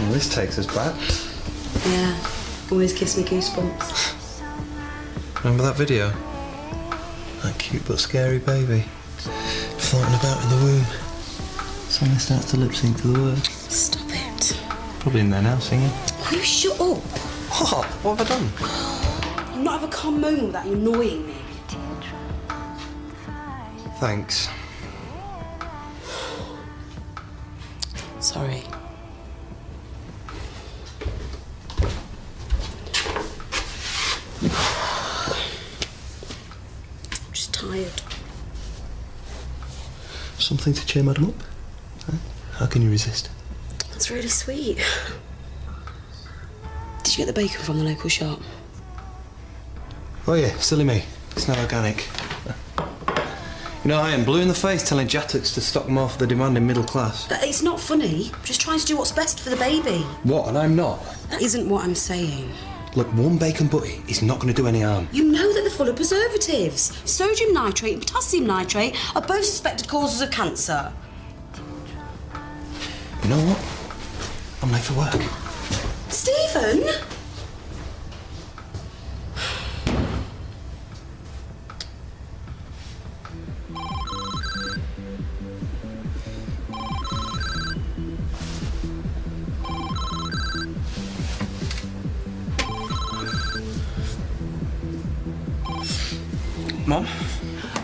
Well, this takes us back. Yeah, always gives me goosebumps. Remember that video? That cute but scary baby floating about in the womb. Suddenly starts to lip sync to the words. Stop it. Probably in there now singing. Will you shut up? What? What have I done? I'm not have a calm moment without you annoying me. Thanks. Sorry. I'm just tired. Something to cheer Madam up? Huh? How can you resist? That's really sweet. Did you get the bacon from the local shop? Oh yeah, silly me. It's not organic. You know, I am blue in the face telling Jattucks to stock more for the demanding middle class. But it's not funny. I'm just trying to do what's best for the baby. What? And I'm not? That isn't what I'm saying. Look, one bacon butty is not going to do any harm. You know that they're full of preservatives. Sodium nitrate and potassium nitrate are both suspected causes of cancer. You know what? I'm late for work. Stephen? Mom?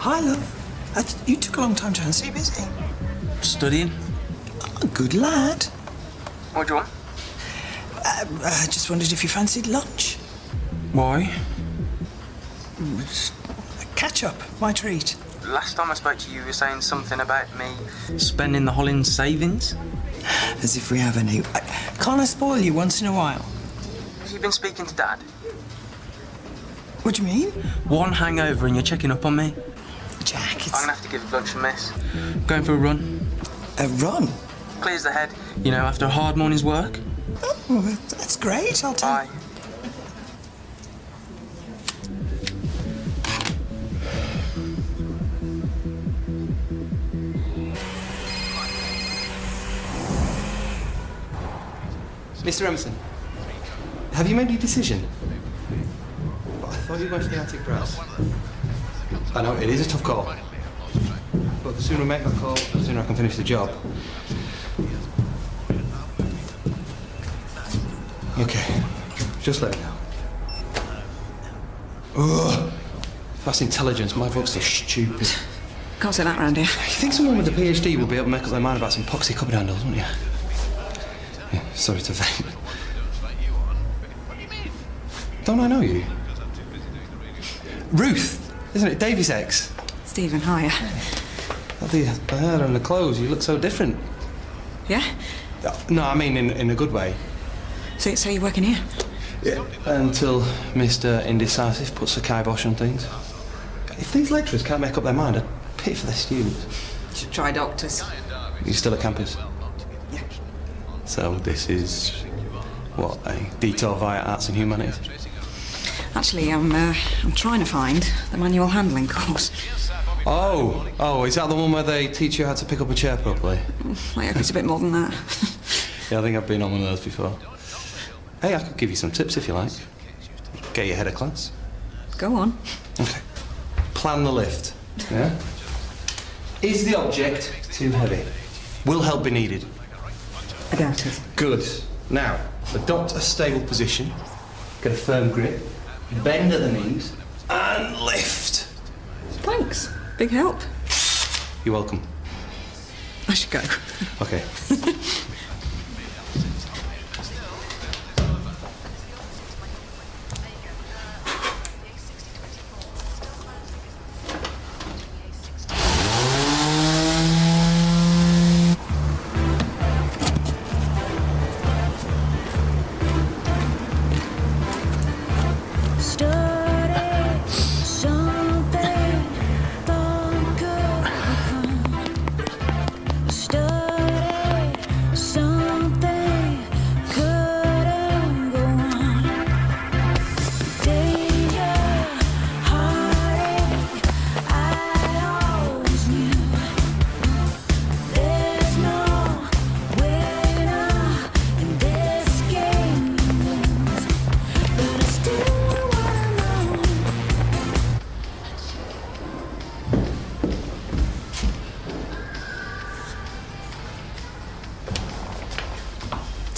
Hi, love. You took a long time to answer. You busy? Studying. Oh, good lad. What do you want? I just wondered if you fancied lunch. Why? Catch up, my treat. Last time I spoke to you, you were saying something about me spending the Hollins savings. As if we have any. Can't I spoil you once in a while? Have you been speaking to Dad? What do you mean? One hangover and you're checking up on me. Jack, it's... I'm gonna have to give lunch a miss. Going for a run. A run? Clears the head, you know, after a hard morning's work. Oh, that's great. I'll tell Bye. Mr. Emerson, have you made your decision? I thought you were going for the Attic Brass. I know, it is a tough call. But the sooner I make that call, the sooner I can finish the job. Okay, just let me know. Ugh. That's intelligence. My vote's so stupid. Can't say that round here. You think someone with a PhD will be able to make up their mind about some poxy cupboard handles, wouldn't you? Yeah, sorry to vent. Don't I know you? Ruth, isn't it? Davy's ex. Stephen, hiya. The hair and the clothes, you look so different. Yeah? No, I mean in a good way. So you're working here? Yeah. Until Mr. Indecisive puts the kibosh on things. If these lecturers can't make up their mind, I'd pity for their students. Should try doctors. You're still at campus? Yeah. So this is, what, a detour via arts and humanities? Actually, I'm trying to find the manual handling course. Oh, is that the one where they teach you how to pick up a chair properly? I hope it's a bit more than that. Yeah, I think I've been on one of those before. Hey, I could give you some tips if you like. Get you ahead of class. Go on. Okay. Plan the lift. Yeah? Is the object too heavy? Will help be needed? I doubt it. Good. Now, adopt a stable position. Get a firm grip. Bend at the knees. And lift. Thanks. Big help. You're welcome. I should go. Okay.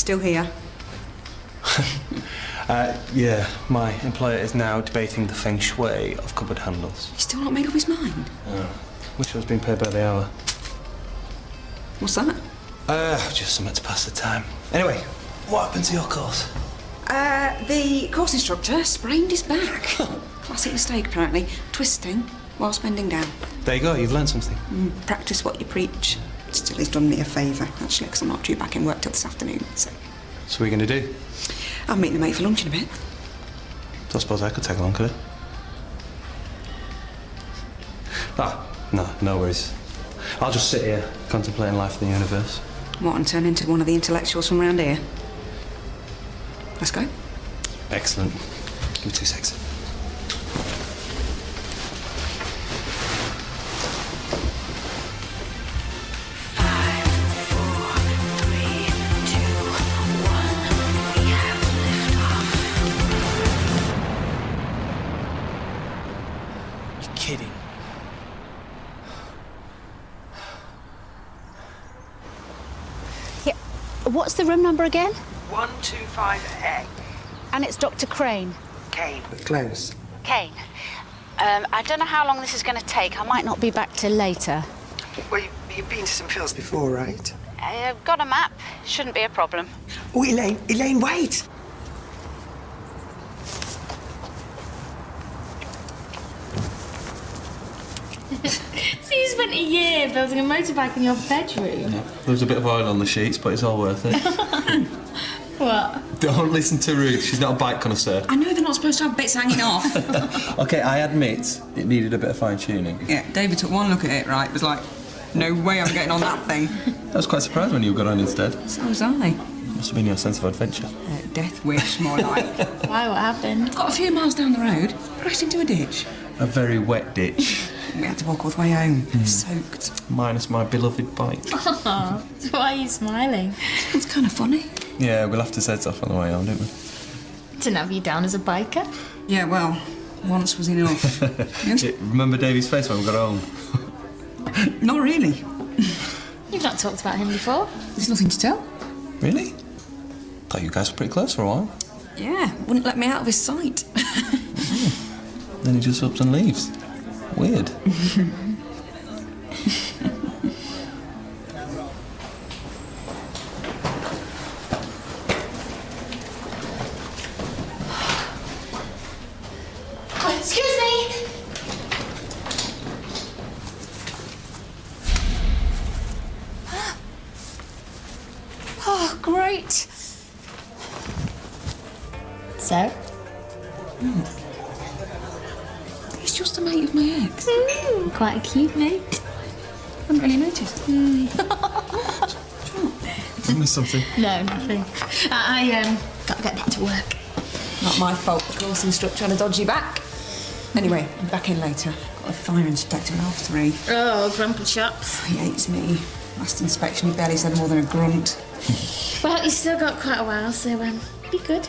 still here? Yeah, my employer is now debating the feng shui of cupboard handles. He's still not made up his mind? Wish I was being paid by the hour. What's that? Just something to pass the time. Anyway, what happened to your course? The course instructor sprained his back. Classic mistake, apparently. Twisting whilst bending down. There you go, you've learned something. Practice what you preach. Still, he's done me a favour, actually, because I'm not due back in work till this afternoon, so... So what are we going to do? I'll meet the mate for lunch in a bit. I suppose I could tag along, could I? No worries. I'll just sit here, contemplating life in the universe. What, and turn into one of the intellectuals from around here? Let's go. Excellent. Give me 2 secs. Kidding. Yeah. What's the room number again? 125A. And it's Dr. Crane. Kane. Close. Kane. I don't know how long this is going to take. I might not be back till later. Well, you've been to St Phil's before, right? I've got a map. Shouldn't be a problem. Oh, Elaine, wait! So you spent a year building a motorbike in your bedroom? There was a bit of oil on the sheets, but it's all worth it. What? Don't listen to Ruth, she's not a bike connoisseur. I know they're not supposed to have bits hanging off. OK, I admit it needed a bit of fine-tuning. Yeah, David took one look at it, right? It was like, no way I'm getting on that thing. I was quite surprised when you got on instead. So was I. Must have been your sense of adventure. Death wish, more like. Why? What happened? Got a few miles down the road, crashed into a ditch. A very wet ditch. We had to walk all the way home, soaked. Minus my beloved bike. Oh, why are you smiling? It's kind of funny. Yeah, we'll have to set off on the way home, don't we? Didn't have you down as a biker? Yeah, well, once was enough. Yes? Remember Davey's face when we got home? Not really. You've not talked about him before. There's nothing to tell. Really? Thought you guys were pretty close for a while. Yeah, wouldn't let me out of his sight. Then he just ups and leaves. Weird. Oh, excuse me! Oh, great. So? He's just a mate of my ex. Quite a cute mate. Hadn't really noticed. I missed something. No, nothing. I gotta get back to work. Not my fault. The course instructor had a dodgy back. Anyway, I'm back in later. Got a fire inspector at 3:30. Oh, grumpy chops. He hates me. Last inspection, he barely said more than a grunt. Well, you've still got quite a while, so be good.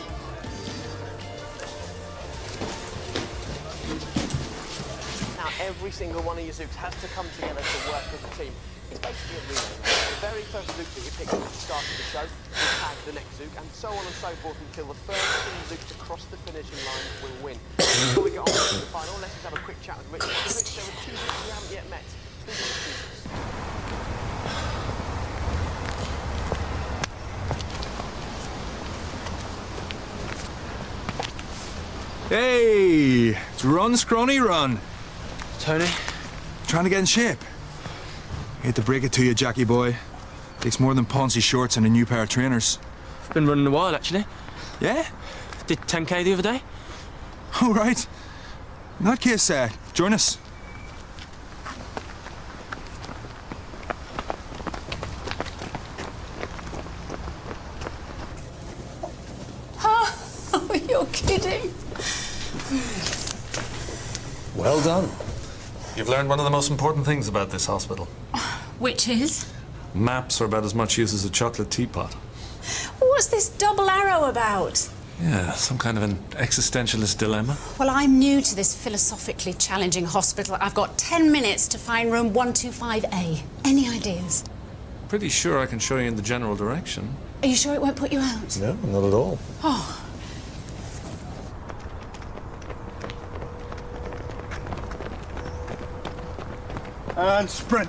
Now, every single one of your zooks has to come together to work as a team. It's basically a relay. The very first zook that you pick at the start of the show will tag the next zook, and so on and so forth until the first 2 zooks across the finishing line will win. Before we get on to the final, let's just have a quick chat with Richard. Rich, there are 2 zooks we haven't yet met. Who do you choose? Hey, it's run, Scrawny, run. Tony? Trying to get in shape. Hate to break it to you, Jackie boy. Takes more than Ponzi shorts and a new pair of trainers. I've been running a while, actually. Yeah? Did 10k the other day. All right. In that case, join us. Oh, you're kidding. Well done. You've learned one of the most important things about this hospital. Which is? Maps are about as much use as a chocolate teapot. What's this double arrow about? Yeah, some kind of an existentialist dilemma. Well, I'm new to this philosophically challenging hospital. I've got 10 minutes to find room 125A. Any ideas? Pretty sure I can show you in the general direction. Are you sure it won't put you out? No, not at all. Oh. And sprint.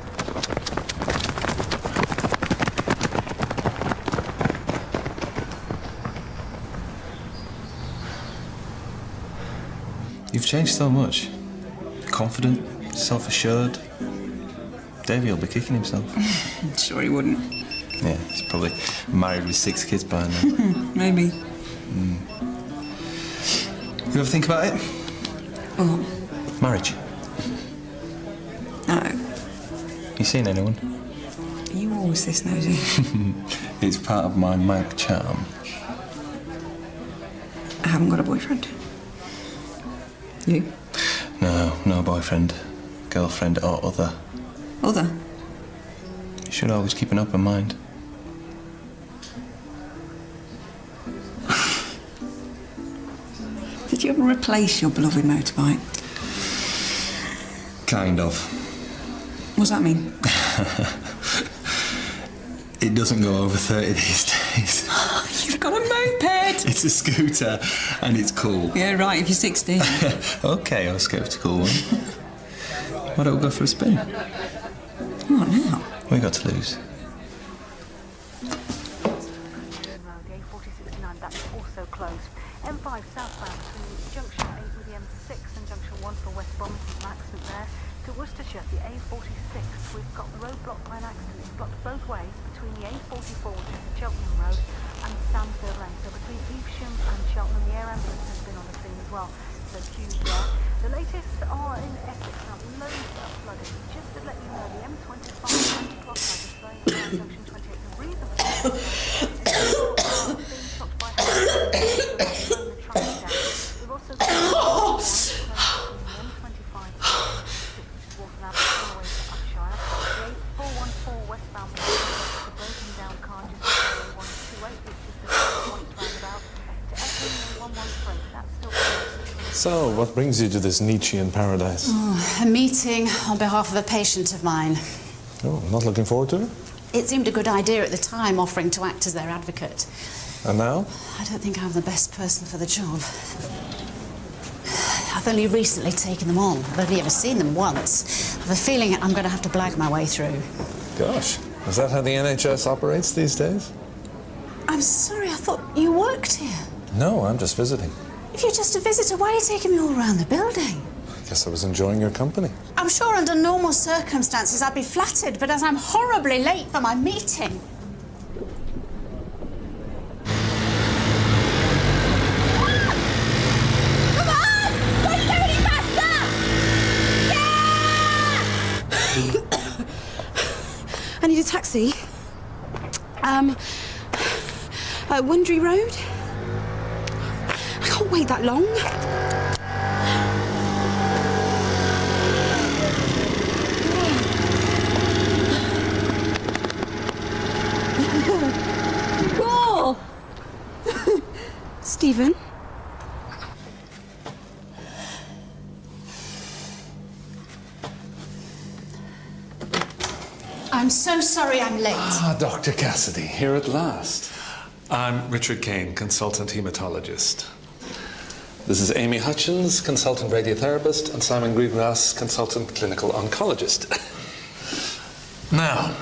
You've changed so much. Confident, self-assured. Davey will be kicking himself. Sure he wouldn't. Yeah, he's probably married with 6 kids by now. Maybe. You ever think about it? What? Marriage. No. You seen anyone? Are you always this nosy? It's part of my mag charm. I haven't got a boyfriend. You? No, no boyfriend, girlfriend or other. Other? You should always keep an open mind. Did you ever replace your beloved motorbike? Kind of. What does that mean? It doesn't go over 30 these days. You've got a moped! It's a scooter and it's cool. Yeah, right, if you're 16. Okay, I'll skip to cool one. Why don't we go for a spin? What now? We got to lose. A4069, that's also closed. M5 southbound between junction 8 with the M6 and junction 1 for West Brom. There's an accident there. To Worcestershire, the A46, we've got the roadblock by an accident. It's blocked both ways between the A44, which is the Cheltenham Road, and Sandfield Lane. So between Evesham and Cheltenham, the air ambulance has been on the scene as well. So queues there. The latest are in Essex now. Loads of flooding. Just to let you know, the M25 anti-clockwise is flowing around junction 28. The reason for this is being stopped by the traffic down. We've also seen the M25 Walking out all the way to Upshire. The 8414 westbound the broken down car just before 128, which is the one roundabout, to Epping 113. That's still So, what brings you to this Nietzschean paradise? A meeting on behalf of a patient of mine. Oh, not looking forward to it? It seemed a good idea at the time, offering to act as their advocate. And now? I don't think I'm the best person for the job. I've only recently taken them on. I've only ever seen them once. I have a feeling I'm going to have to blag my way through. Gosh, is that how the NHS operates these days? I'm sorry, I thought you worked here. No, I'm just visiting. If you're just a visitor, why are you taking me all around the building? I guess I was enjoying your company. I'm sure under normal circumstances I'd be flattered, but as I'm horribly late for my meeting... I need a taxi. Wundry Road. I can't wait that long. Cool. Stephen. I'm so sorry I'm late. Ah, Dr. Cassidy, here at last. I'm Richard Kane, consultant hematologist. This is Amy Hutchins, consultant radiotherapist, and Simon Greengrass, consultant clinical oncologist. Now,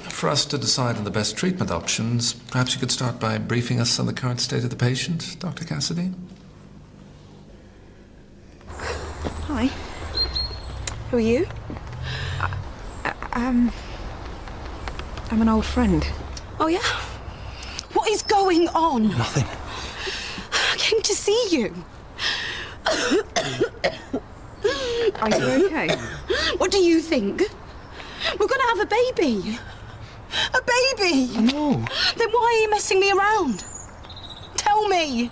for us to decide on the best treatment options, perhaps you could start by briefing us on the current state of the patient, Dr. Cassidy? Hi. Who are you? I'm an old friend. Oh, yeah? What is going on? Nothing. I came to see you. Are you okay? What do you think? We're going to have a baby. A baby! No. Then why are you messing me around? Tell me.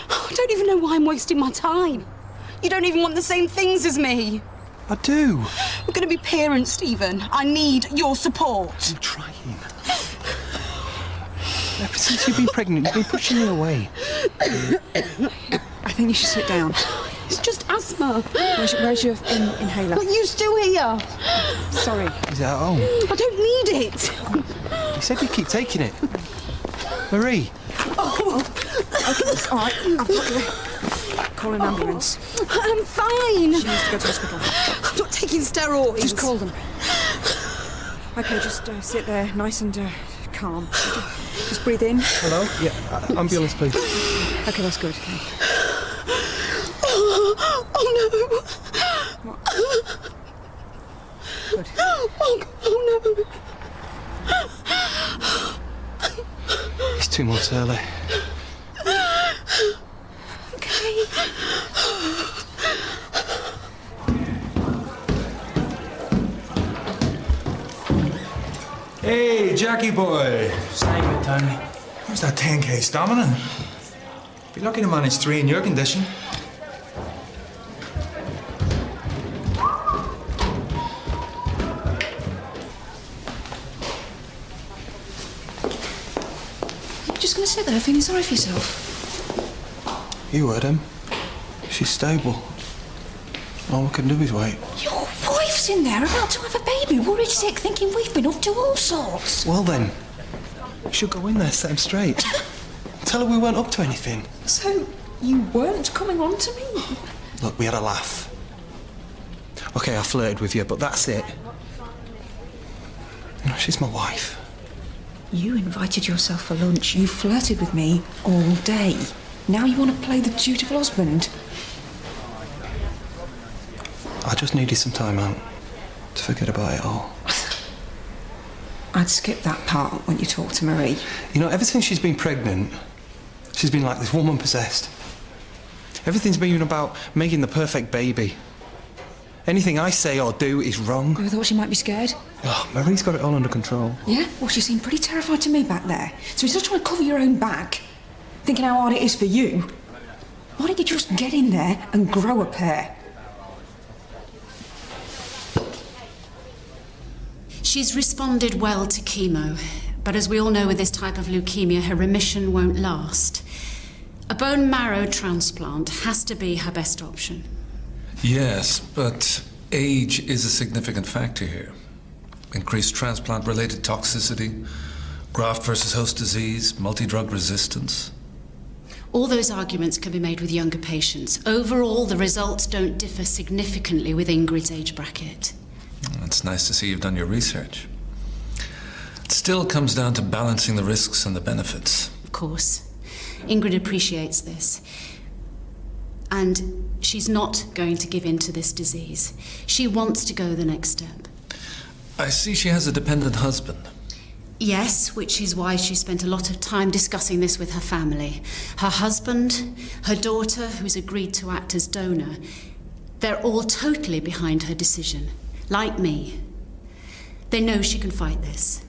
I don't even know why I'm wasting my time. You don't even want the same things as me. I do. We're going to be parents, Stephen. I need your support. I'm trying. Ever since you've been pregnant, you've been pushing me away. I think you should sit down. It's just asthma. Where's your inhaler? What are you still here? Sorry. Is it at home? I don't need it. You said you'd keep taking it. Marie! Oh! Okay, all right. I've got to call an ambulance. I'm fine. She needs to go to hospital. I'm not taking steroids. Just call them. Okay, just sit there, nice and calm. Just breathe in. Hello? Yeah, ambulance, please. Okay, that's good. Okay. Oh no. What? Good. Oh no. He's 2 months early. Okay. Hey, Jackie boy. Save it, Tony. Where's that 10k dominant? Be lucky to manage 3 in your condition. You're just going to sit there feeling sorry for yourself? You heard him. She's stable. All we can do is wait. Your wife's in there about to have a baby, worried sick, thinking we've been up to all sorts. Well then, we should go in there, set him straight. Tell her we weren't up to anything. So, you weren't coming on to me? Look, we had a laugh. Okay, I flirted with you, but that's it. You know, she's my wife. You invited yourself for lunch. You flirted with me all day. Now you want to play the dutiful husband? I just needed some time out to forget about it all. I'd skip that part when you talk to Marie. You know, ever since she's been pregnant, she's been like this woman possessed. Everything's been about making the perfect baby. Anything I say or do is wrong. I thought she might be scared. Oh, Marie's got it all under control. Yeah? Well, she seemed pretty terrified to me back there. So instead of trying to cover your own back, thinking how hard it is for you, why don't you just get in there and grow a pair? She's responded well to chemo, but as we all know with this type of leukemia, her remission won't last. A bone marrow transplant has to be her best option. Yes, but age is a significant factor here. Increased transplant-related toxicity, graft versus host disease, multi-drug resistance. All those arguments can be made with younger patients. Overall, the results don't differ significantly with Ingrid's age bracket. It's nice to see you've done your research. It still comes down to balancing the risks and the benefits. Of course. Ingrid appreciates this. And she's not going to give in to this disease. She wants to go the next step. I see she has a dependent husband. Yes, which is why she spent a lot of time discussing this with her family. Her husband, her daughter, who's agreed to act as donor, they're all totally behind her decision. Like me. They know she can fight this.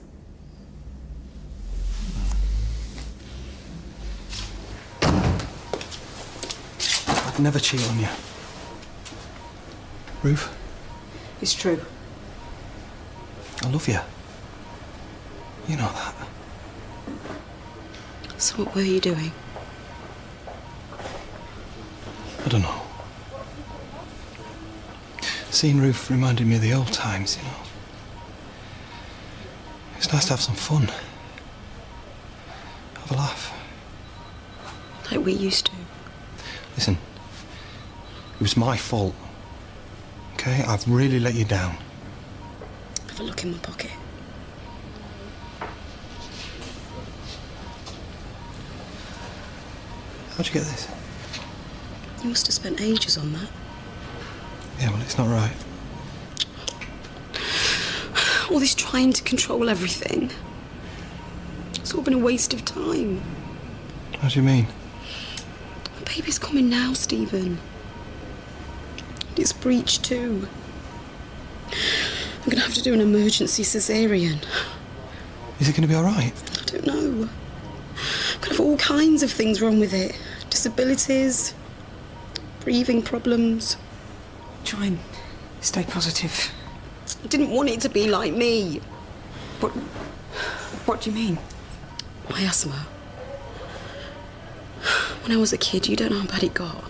I'd never cheat on you. Ruth, It's true. I love you. You know that. So what were you doing? I don't know. Seeing Ruth reminded me of the old times, you know. It's nice to have some fun. Have a laugh. Like we used to. Listen, it was my fault. Okay? I've really let you down. Have a look in my pocket. How'd you get this? You must have spent ages on that. Yeah, well, it's not right. All this trying to control everything. It's all been a waste of time. How do you mean? The baby's coming now, Stephen. It's breech too. I'm gonna have to do an emergency cesarean. Is it going to be all right? I don't know. Could have all kinds of things wrong with it. Disabilities, breathing problems. Try and stay positive. I didn't want it to be like me. What do you mean? My asthma. When I was a kid, you don't know how bad it got.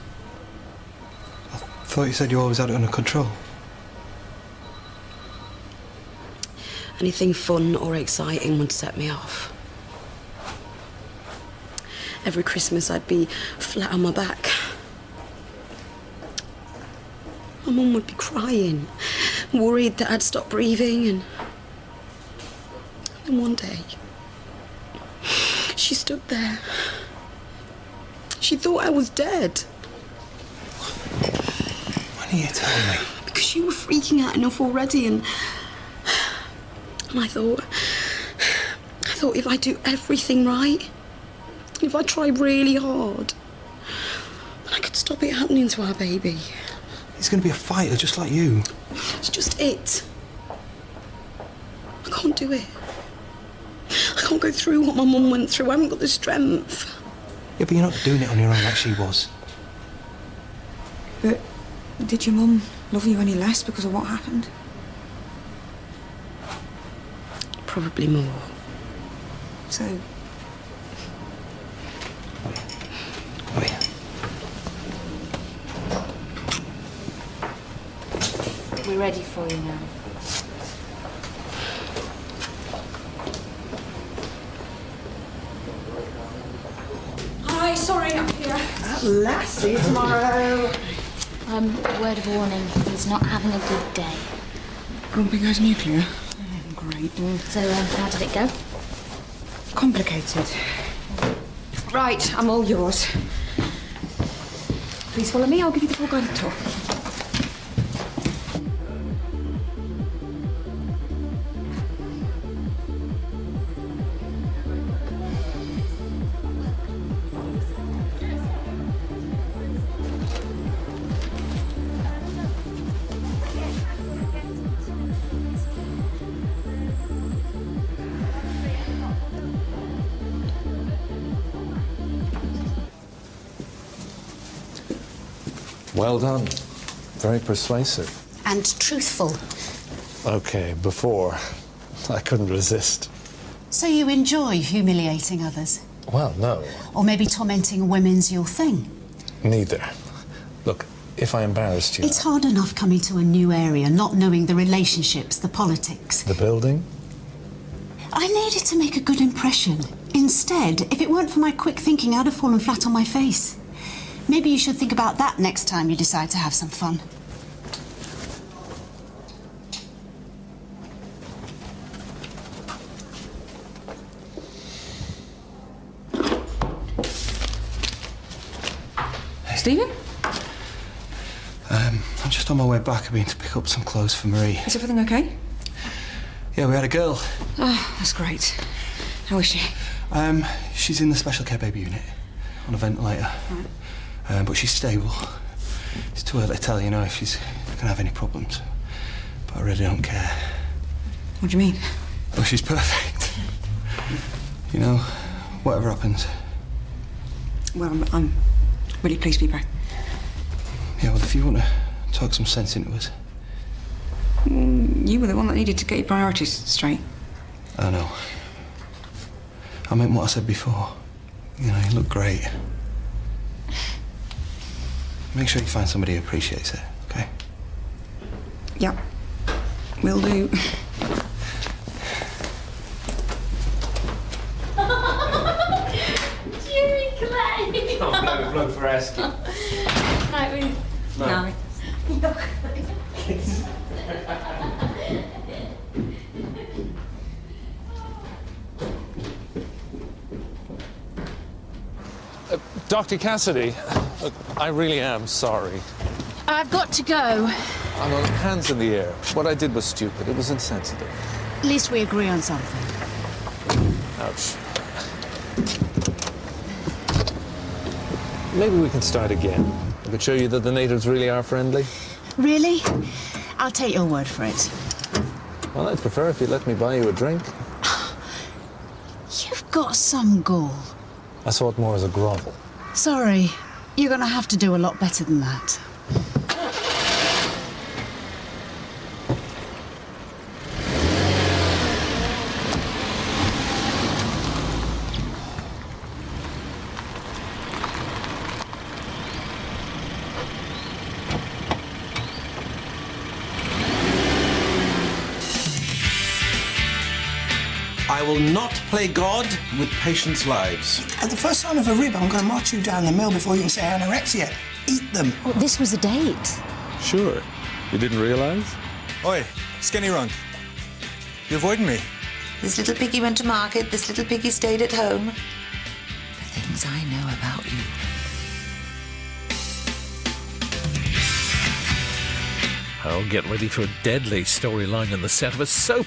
I thought you said you always had it under control. Anything fun or exciting would set me off. Every Christmas I'd be flat on my back. My mum would be crying, worried that I'd stop breathing, and then one day, she stood there. She thought I was dead. Why didn't you tell me? Because you were freaking out enough already, and I thought if I do everything right, if I try really hard, then I could stop it happening to our baby. He's going to be a fighter just like you. It's just it. I can't do it. I can't go through what my mum went through. I haven't got the strength. Yeah, but you're not doing it on your own like she was. But did your mum love you any less because of what happened? Probably more. So, Wait. We're ready for you now. hi, sorry, I'm here. At last, see you tomorrow. Word of warning, he's not having a good day. Grumpy goes nuclear. Great. So, how did it go? Complicated. Right, I'm all yours. Please follow me, I'll give you the full guided tour. Well done. Very persuasive. And truthful. Okay, before, I couldn't resist. So you enjoy humiliating others? Well, no, Or maybe tormenting women's your thing? neither. Look, if I embarrassed you... It's hard enough coming to a new area, not knowing the relationships, the politics. The building? I needed to make a good impression. Instead, if it weren't for my quick thinking, I'd have fallen flat on my face. Maybe you should think about that next time you decide to have some fun. Stephen? I'm just on my way back. I've been to pick up some clothes for Marie. Is everything okay? Yeah, we had a girl. Oh, that's great. How is she? She's in the special care baby unit on a ventilator. Right. But she's stable. It's too early to tell, you know, if she's going to have any problems. But I really don't care. What do you mean? Oh, she's perfect. You know, whatever happens. Well, I'm really pleased for you, both. Yeah, well, if you want to talk some sense into us. You were the one that needed to get your priorities straight. I know. I meant what I said before. You know, you look great. Make sure you find somebody who appreciates it, okay? Yep. Will do. Jimmy Clay! No bloke for asking. Right, we... No. Dr. Cassidy, look, I really am sorry. I've got to go. I'm on hands in the air. What I did was stupid. It was insensitive. At least we agree on something. Ouch. Maybe we can start again. I could show you that the natives really are friendly. Really? I'll take your word for it. Well, I'd prefer if you'd let me buy you a drink. You've got some gall. I saw it more as a grovel. Sorry, you're going to have to do a lot better than that. I will not play God with patients' lives. At the first sign of a rib, I'm going to march you down the mill before you can say anorexia. Eat them. Oh, this was a date. Sure. You didn't realise? Oi, skinny runt. You avoiding me? This little piggy went to market, this little piggy stayed at home. The things I know about you. Oh, get ready for a deadly storyline in the set of a soap